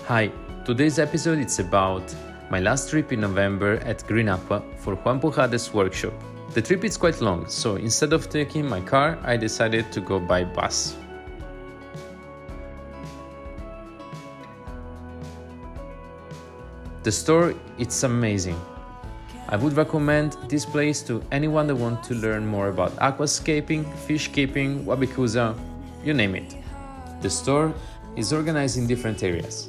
Hi, today's episode is about my last trip in November at GreenAqua for Juan Puchades' workshop. The trip is quite long, so instead of taking my car, I decided to go by bus. The store, it's amazing. I would recommend this place to anyone that wants to learn more about aquascaping, fish keeping, wabikusa, you name it. The store is organized in different areas.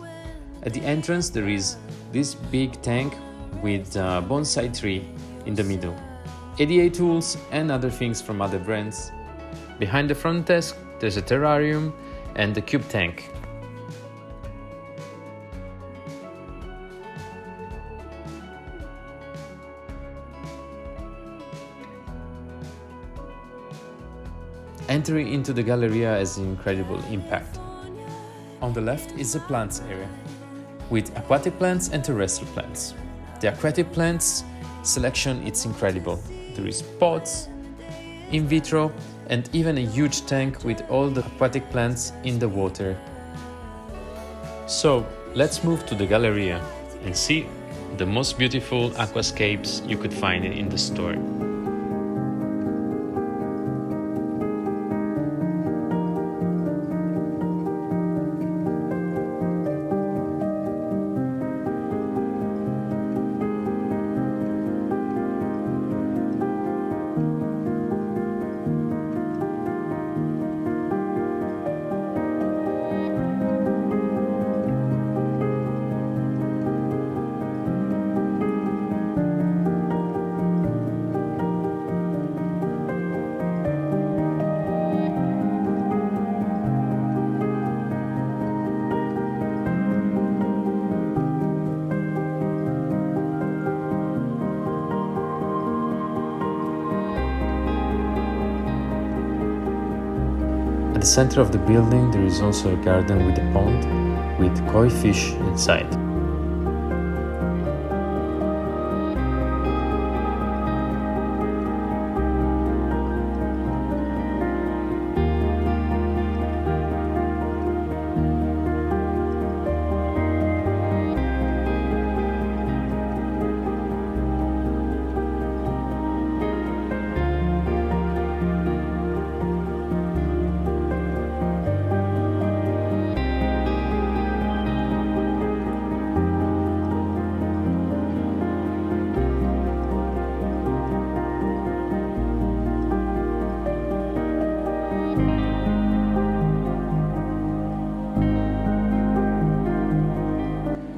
At the entrance there is this big tank with a bonsai tree in the middle, ADA tools and other things from other brands. Behind the front desk there's a terrarium and the cube tank. Entering into the galleria has incredible impact. On the left is the plants area, with aquatic plants and terrestrial plants. The aquatic plants selection is incredible. There is pots, in vitro, and even a huge tank with all the aquatic plants in the water. So let's move to the galleria and see the most beautiful aquascapes you could find in the store. At the center of the building there is also a garden with a pond with koi fish inside.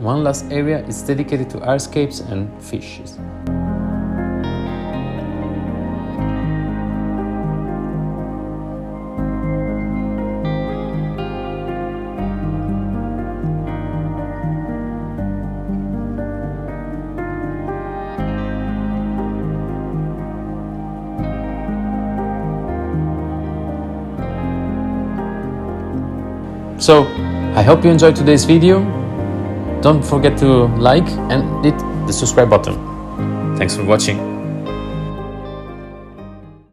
One last area is dedicated to hardscapes and fishes. So, I hope you enjoyed today's video. Don't forget to like and hit the subscribe button. Thanks for watching.